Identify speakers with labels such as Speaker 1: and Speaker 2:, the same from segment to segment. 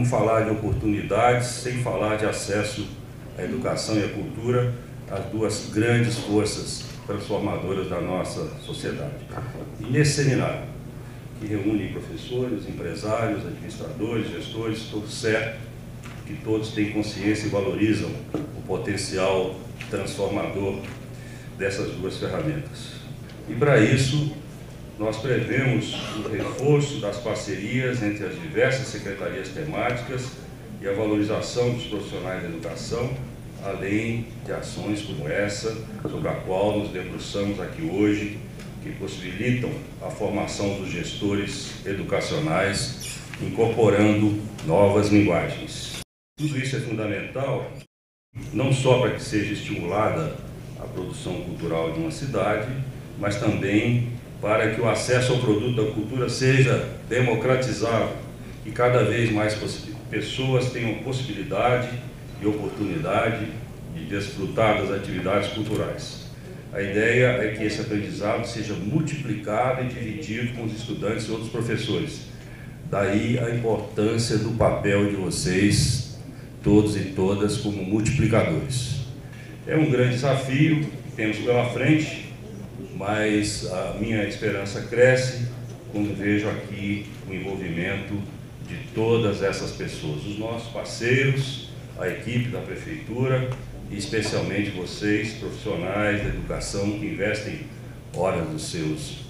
Speaker 1: como falar de oportunidades sem falar de acesso à educação e à cultura, as duas grandes forças transformadoras da nossa sociedade. E nesse seminário, que reúne professores, empresários, administradores, gestores, estou certo que todos têm consciência e valorizam o potencial transformador dessas duas ferramentas. E para isso, nós prevemos o reforço das parcerias entre as diversas secretarias temáticas e a valorização dos profissionais da educação, além de ações como essa, sobre a qual nos debruçamos aqui hoje, que possibilitam a formação dos gestores educacionais, incorporando novas linguagens. Tudo isso é fundamental, não só para que seja estimulada a produção cultural de uma cidade, mas também para que o acesso ao produto da cultura seja democratizado e cada vez mais pessoas tenham possibilidade e oportunidade de desfrutar das atividades culturais. A ideia é que esse aprendizado seja multiplicado e dividido com os estudantes e outros professores. Daí a importância do papel de vocês, todos e todas, como multiplicadores. É um grande desafio que temos pela frente, mas a minha esperança cresce quando vejo aqui o envolvimento de todas essas pessoas, os nossos parceiros, a equipe da Prefeitura e especialmente vocês, profissionais da educação, que investem horas dos seus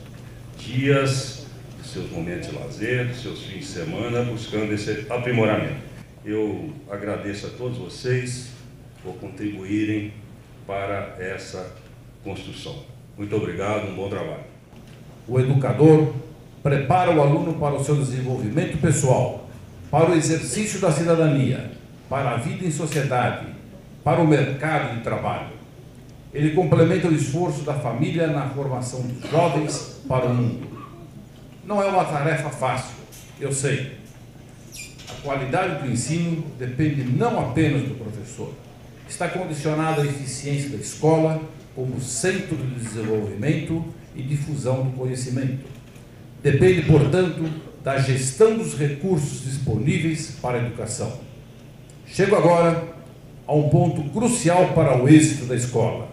Speaker 1: dias, dos seus momentos de lazer, dos seus fins de semana, buscando esse aprimoramento. Eu agradeço a todos vocês por contribuírem para essa construção. Muito obrigado, um bom trabalho.
Speaker 2: O educador prepara o aluno para o seu desenvolvimento pessoal, para o exercício da cidadania, para a vida em sociedade, para o mercado de trabalho. Ele complementa o esforço da família na formação dos jovens para o mundo. Não é uma tarefa fácil, eu sei. A qualidade do ensino depende não apenas do professor. Está condicionada à eficiência da escola como centro de desenvolvimento e difusão do conhecimento. Depende, portanto, da gestão dos recursos disponíveis para a educação. Chego agora a um ponto crucial para o êxito da escola: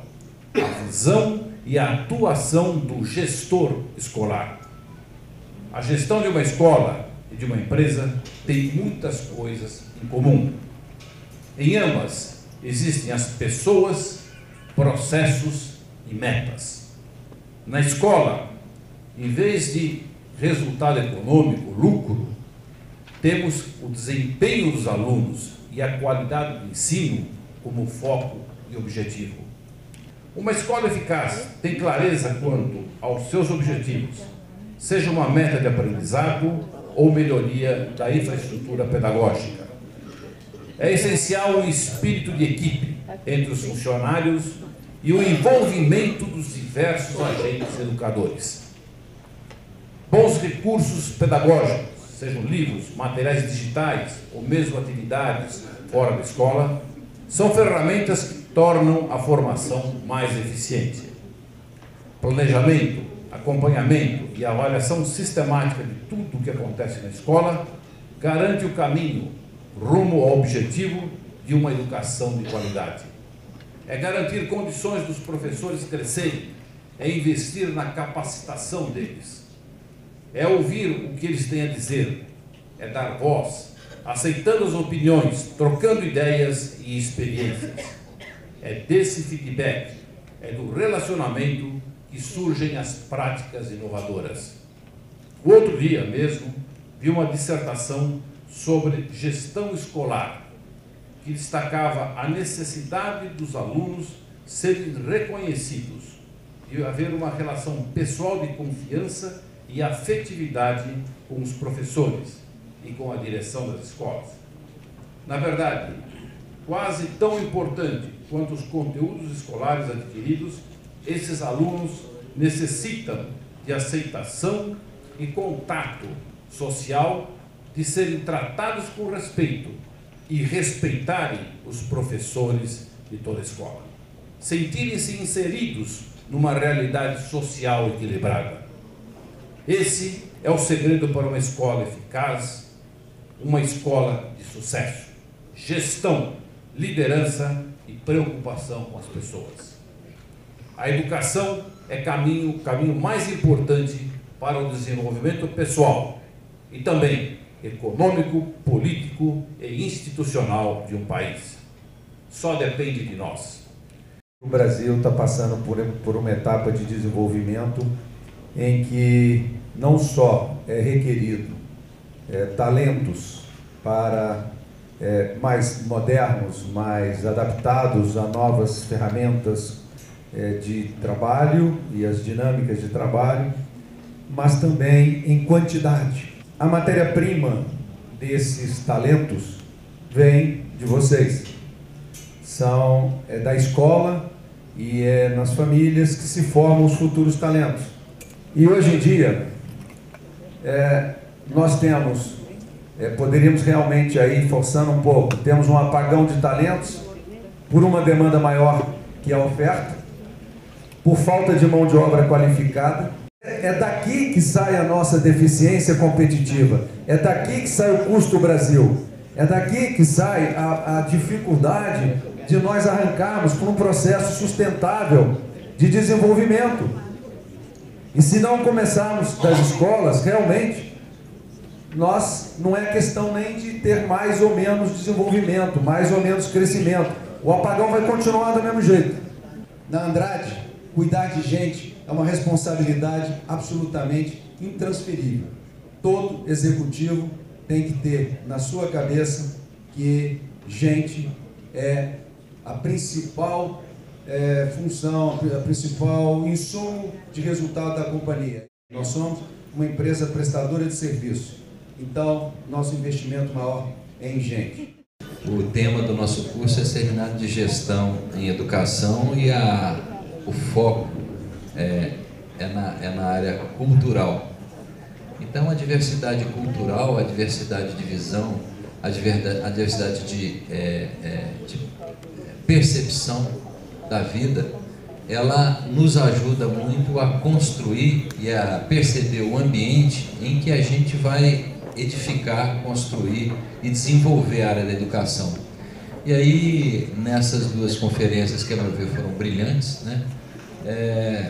Speaker 2: a visão e a atuação do gestor escolar. A gestão de uma escola e de uma empresa tem muitas coisas em comum. Em ambas existem as pessoas, processos e metas. Na escola, em vez de resultado econômico, lucro, temos o desempenho dos alunos e a qualidade do ensino como foco e objetivo. Uma escola eficaz tem clareza quanto aos seus objetivos, seja uma meta de aprendizado ou melhoria da infraestrutura pedagógica. É essencial o espírito de equipe entre os funcionários e o envolvimento dos diversos agentes educadores. Bons recursos pedagógicos, sejam livros, materiais digitais ou mesmo atividades fora da escola, são ferramentas que tornam a formação mais eficiente. Planejamento, acompanhamento e avaliação sistemática de tudo o que acontece na escola garante o caminho rumo ao objetivo de uma educação de qualidade. É garantir condições dos professores crescerem, é investir na capacitação deles, é ouvir o que eles têm a dizer, é dar voz, aceitando as opiniões, trocando ideias e experiências. É desse feedback, é do relacionamento que surgem as práticas inovadoras. O outro dia mesmo, vi uma dissertação sobre gestão escolar, que destacava a necessidade dos alunos serem reconhecidos e haver uma relação pessoal de confiança e afetividade com os professores e com a direção das escolas. Na verdade, quase tão importante quanto os conteúdos escolares adquiridos, esses alunos necessitam de aceitação e contato social, de serem tratados com respeito e respeitarem os professores de toda a escola. Sentirem-se inseridos numa realidade social equilibrada. Esse é o segredo para uma escola eficaz, uma escola de sucesso, gestão, liderança e preocupação com as pessoas. A educação é o caminho mais importante para o desenvolvimento pessoal e também econômico, político e institucional de um país. Só depende de nós.
Speaker 3: O Brasil está passando por uma etapa de desenvolvimento em que não só é requerido talentos para mais modernos, mais adaptados a novas ferramentas de trabalho e as dinâmicas de trabalho, mas também em quantidade. A matéria-prima desses talentos vem de vocês. São da escola e nas famílias que se formam os futuros talentos. E hoje em dia, nós temos, poderíamos realmente aí, forçando um pouco, temos um apagão de talentos por uma demanda maior que a oferta, por falta de mão de obra qualificada. É daqui que sai a nossa deficiência competitiva, é daqui que sai o custo do Brasil, é daqui que sai a dificuldade de nós arrancarmos por um processo sustentável de desenvolvimento. E se não começarmos das escolas, realmente, não é questão nem de ter mais ou menos desenvolvimento, mais ou menos crescimento. O apagão vai continuar do mesmo jeito.
Speaker 4: Na Andrade, cuidar de gente é uma responsabilidade absolutamente intransferível. Todo executivo tem que ter na sua cabeça que gente é a principal função, a principal insumo de resultado da companhia. Nós somos uma empresa prestadora de serviço, então nosso investimento maior é em gente.
Speaker 5: O tema do nosso curso é Seminário de Gestão em Educação e o foco é na área cultural. Então, a diversidade cultural, a diversidade de visão, a diversidade de percepção da vida, ela nos ajuda muito a construir e a perceber o ambiente em que a gente vai edificar, construir e desenvolver a área da educação. E aí, nessas duas conferências que, a meu ver, foram brilhantes, né?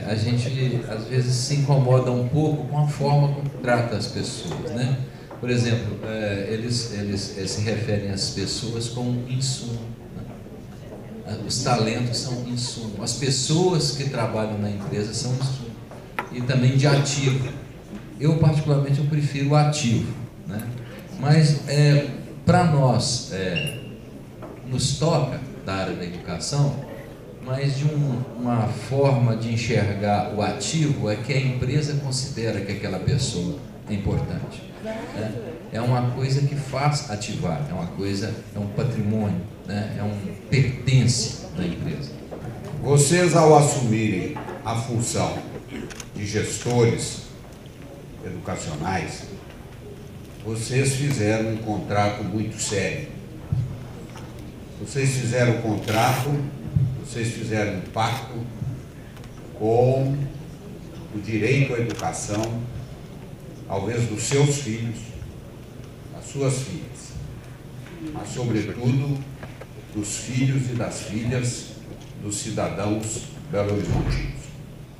Speaker 5: A gente, às vezes, se incomoda um pouco com a forma como trata as pessoas, né? Por exemplo, eles se referem às pessoas como insumo, né? Os talentos são insumo, as pessoas que trabalham na empresa são insumo, e também de ativo. Eu, particularmente, eu prefiro o ativo, né? Mas, para nós, nos toca da área da educação, mas de uma forma de enxergar o ativo é que a empresa considera que aquela pessoa é importante. Né? É uma coisa que faz ativar, é um patrimônio, né? É um pertence da empresa.
Speaker 6: Vocês, ao assumirem a função de gestores educacionais, vocês fizeram um contrato muito sério. Vocês fizeram um contrato, vocês fizeram um pacto com o direito à educação, talvez dos seus filhos, das suas filhas, mas, sobretudo, dos filhos e das filhas dos cidadãos belo-horizontinos.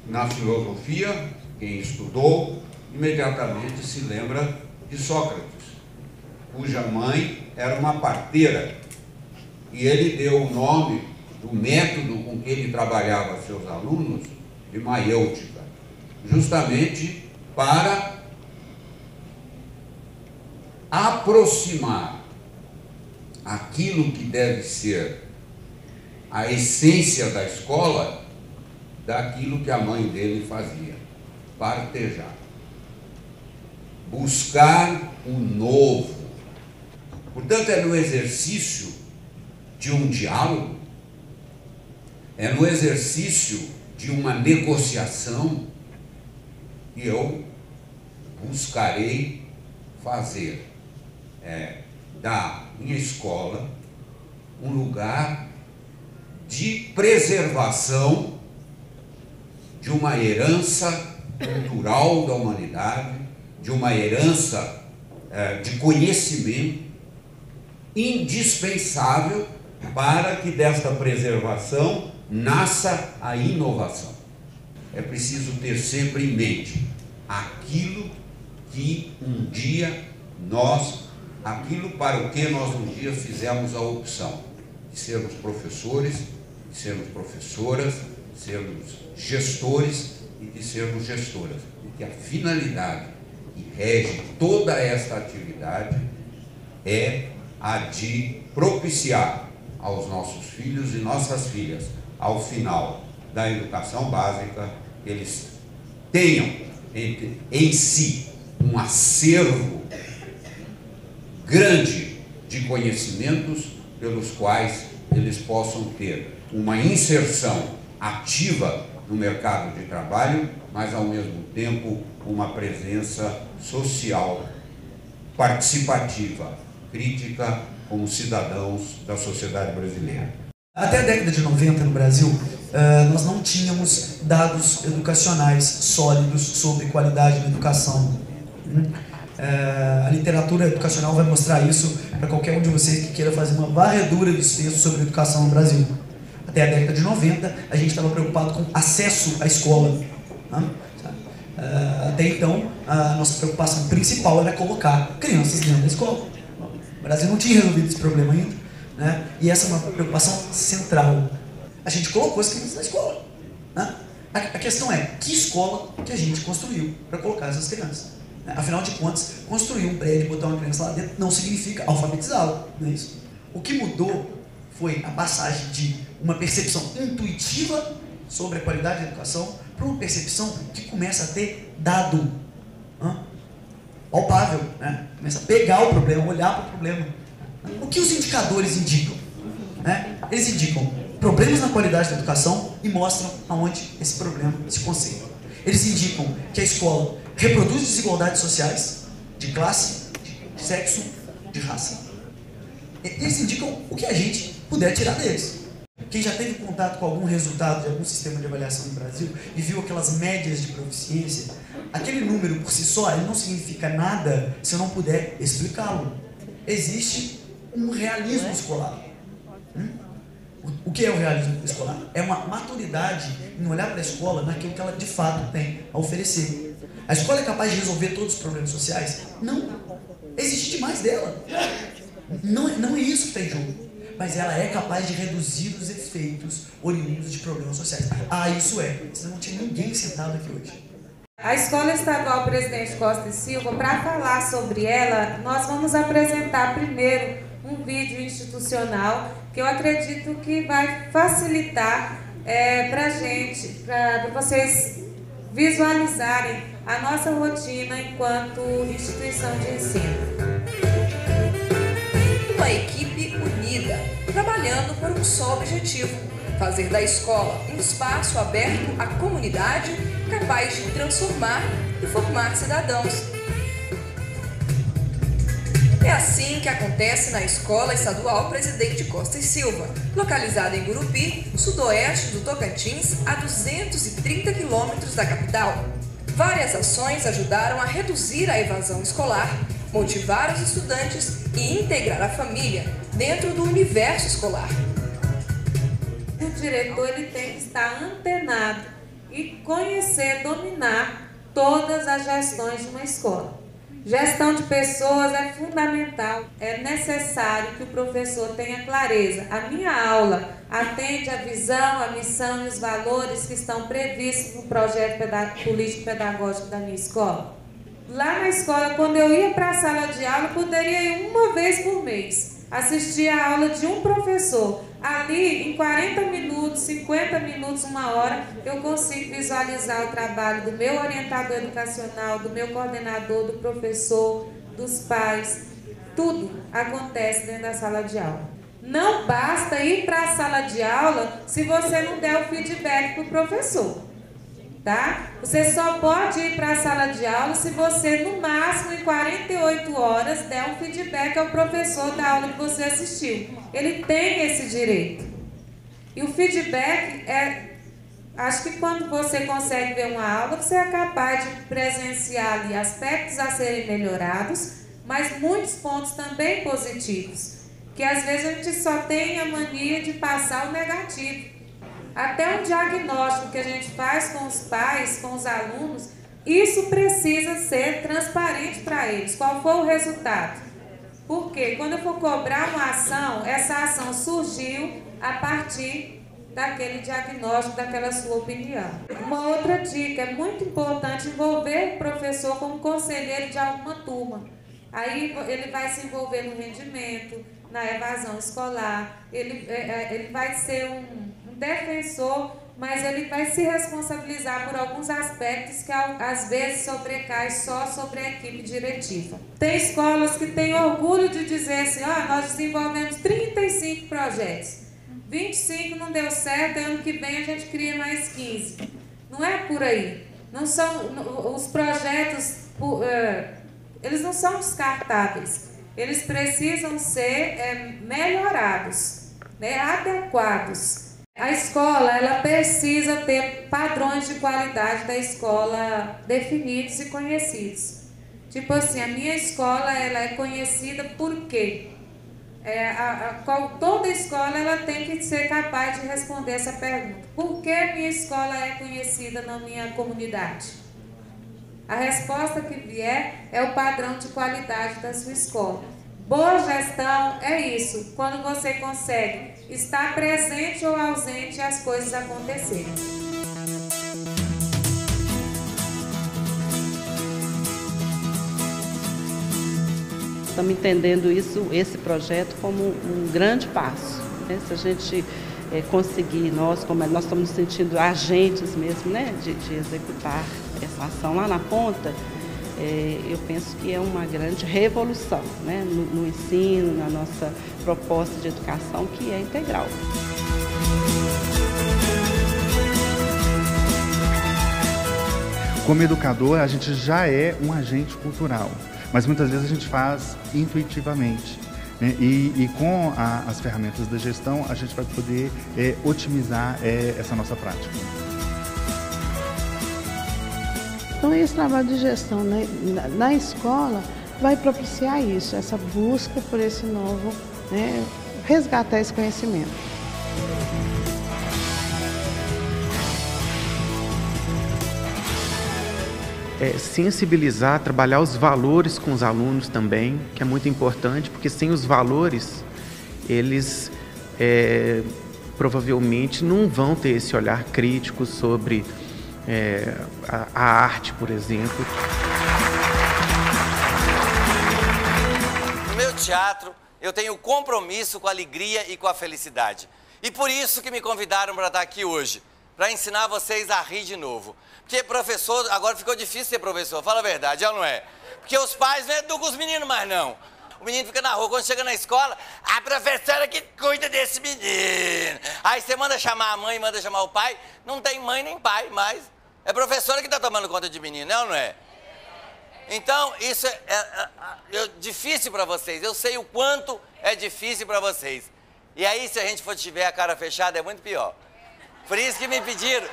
Speaker 6: Na filosofia, quem estudou, imediatamente se lembra de Sócrates, cuja mãe era uma parteira, e ele deu o nome do método com que ele trabalhava seus alunos de maiêutica, justamente para aproximar aquilo que deve ser a essência da escola daquilo que a mãe dele fazia, partejar, buscar o novo. Portanto, é no exercício de um diálogo, é no exercício de uma negociação que eu buscarei fazer da minha escola um lugar de preservação de uma herança cultural da humanidade, de uma herança de conhecimento indispensável para que desta preservação nasça a inovação. É preciso ter sempre em mente aquilo que um dia aquilo para o que nós um dia fizemos a opção de sermos professores, de sermos professoras, de sermos gestores e de sermos gestoras. E que a finalidade que rege toda esta atividade é a de propiciar aos nossos filhos e nossas filhas, ao final da educação básica, que eles tenham em si um acervo grande de conhecimentos pelos quais eles possam ter uma inserção ativa no mercado de trabalho, mas ao mesmo tempo uma presença social participativa, crítica, como cidadãos da sociedade brasileira.
Speaker 7: Até a década de 90 no Brasil, nós não tínhamos dados educacionais sólidos sobre qualidade na educação. A literatura educacional vai mostrar isso para qualquer um de vocês que queira fazer uma varredura dos textos sobre educação no Brasil. Até a década de 90, a gente estava preocupado com acesso à escola. Até então, a nossa preocupação principal era colocar crianças dentro da escola. O Brasil não tinha resolvido esse problema ainda, né? E essa é uma preocupação central. A gente colocou as crianças na escola, né? A questão é, que escola que a gente construiu para colocar essas crianças? Afinal de contas, construir um prédio e botar uma criança lá dentro não significa alfabetizá-la, não é isso? O que mudou foi a passagem de uma percepção intuitiva sobre a qualidade da educação para uma percepção que começa a ter dado, palpável, né? Começa a pegar o problema, olhar para o problema. O que os indicadores indicam? Eles indicam problemas na qualidade da educação e mostram aonde esse problema se concentra. Eles indicam que a escola reproduz desigualdades sociais, de classe, de sexo, de raça. Eles indicam o que a gente puder tirar deles. Quem já teve contato com algum resultado de algum sistema de avaliação no Brasil e viu aquelas médias de proficiência, aquele número por si só ele não significa nada se eu não puder explicá-lo. Existe um realismo escolar. O que é o realismo escolar? É uma maturidade em olhar para a escola naquilo que ela de fato tem a oferecer. A escola é capaz de resolver todos os problemas sociais? Não. Existe demais dela. Não é isso que está em jogo. Mas ela é capaz de reduzir os efeitos oriundos de problemas sociais. Isso é. Senão não tinha ninguém sentado aqui hoje.
Speaker 8: A Escola Estadual Presidente Costa e Silva, para falar sobre ela, nós vamos apresentar primeiro um vídeo institucional que eu acredito que vai facilitar para a gente, para vocês visualizarem a nossa rotina enquanto instituição de ensino.
Speaker 9: Uma equipe unida, trabalhando por um só objetivo: fazer da escola um espaço aberto à comunidade, capaz de transformar e formar cidadãos. É assim que acontece na Escola Estadual Presidente Costa e Silva, localizada em Gurupi, sudoeste do Tocantins, a 230 quilômetros da capital. Várias ações ajudaram a reduzir a evasão escolar, motivar os estudantes e integrar a família dentro do universo escolar.
Speaker 8: O diretor ele tem que estar antenado e conhecer, dominar todas as gestões de uma escola. Gestão de pessoas é fundamental, é necessário que o professor tenha clareza. A minha aula atende à visão, à missão e os valores que estão previstos no projeto político-pedagógico da minha escola. Lá na escola, quando eu ia para a sala de aula, eu poderia ir uma vez por mês, assistir a aula de um professor. Ali, em 40 minutos, 50 minutos, uma hora, eu consigo visualizar o trabalho do meu orientador educacional, do meu coordenador, do professor, dos pais. Tudo acontece dentro da sala de aula. Não basta ir para a sala de aula se você não der o feedback para o professor. Tá? Você só pode ir para a sala de aula se você, no máximo, em 48 horas, der um feedback ao professor da aula que você assistiu. Ele tem esse direito. E o feedback acho que quando você consegue ver uma aula, você é capaz de presenciar ali aspectos a serem melhorados, mas muitos pontos também positivos, que às vezes a gente só tem a mania de passar o negativo. Até um diagnóstico que a gente faz com os pais, com os alunos, isso precisa ser transparente para eles. Qual foi o resultado? Porque quando eu for cobrar uma ação, essa ação surgiu a partir daquele diagnóstico, daquela sua opinião. Uma outra dica, é muito importante envolver o professor como conselheiro de alguma turma. Aí ele vai se envolver no rendimento, na evasão escolar, ele vai ser um defensor, mas ele vai se responsabilizar por alguns aspectos que às vezes sobrecai só sobre a equipe diretiva. Tem escolas que têm orgulho de dizer assim, nós desenvolvemos 35 projetos, 25 não deu certo, ano que vem a gente cria mais 15. Não é por aí. Não são, os projetos, eles não são descartáveis. Eles precisam ser melhorados, né, adequados. A escola, ela precisa ter padrões de qualidade da escola definidos e conhecidos. Tipo assim, a minha escola, ela é conhecida por quê? Toda escola, ela tem que ser capaz de responder essa pergunta. Por que a minha escola é conhecida na minha comunidade? A resposta que vier é o padrão de qualidade da sua escola. Boa gestão é isso, quando você consegue estar presente ou ausente e as coisas acontecerem.
Speaker 10: Estamos entendendo esse projeto como um grande passo, né? Se a gente conseguir, como nós estamos nos sentindo agentes mesmo, né, de executar essa ação lá na ponta, eu penso que é uma grande revolução, né, no ensino, na nossa proposta de educação, que é integral.
Speaker 11: Como educador, a gente já é um agente cultural, mas muitas vezes a gente faz intuitivamente, né? E com as ferramentas da gestão, a gente vai poder otimizar essa nossa prática.
Speaker 12: Então, esse trabalho de gestão, né, na escola vai propiciar isso, essa busca por esse novo, né, resgatar esse conhecimento.
Speaker 13: Sensibilizar, trabalhar os valores com os alunos também, que é muito importante, porque sem os valores, eles provavelmente não vão ter esse olhar crítico sobre a arte, por exemplo.
Speaker 14: No meu teatro, eu tenho compromisso com a alegria e com a felicidade. E por isso que me convidaram para estar aqui hoje, para ensinar vocês a rir de novo. Porque professor, agora ficou difícil ser professor, fala a verdade, ou não é? Porque os pais não educam os meninos mais não. O menino fica na rua, quando chega na escola, a professora que cuida desse menino. Aí você manda chamar a mãe, manda chamar o pai, não tem mãe nem pai mais. É a professora que está tomando conta de menino, não é ou não é? Então, isso é difícil para vocês, eu sei o quanto é difícil para vocês. E aí, se a gente tiver a cara fechada, é muito pior. Por isso que me pediram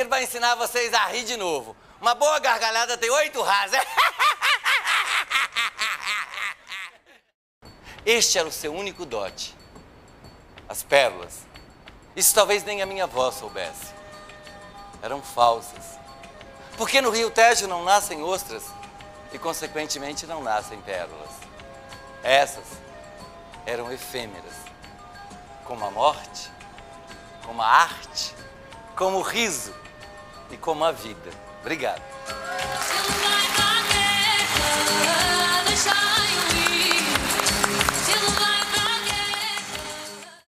Speaker 14: para ensinar vocês a rir de novo. Uma boa gargalhada tem 8 rasas. Este era o seu único dote. As pérolas. Isso talvez nem a minha avó soubesse. Eram falsas. Porque no Rio Tejo não nascem ostras e, consequentemente, não nascem pérolas. Essas eram efêmeras, como a morte, como a arte, como o riso e como a vida. Obrigado.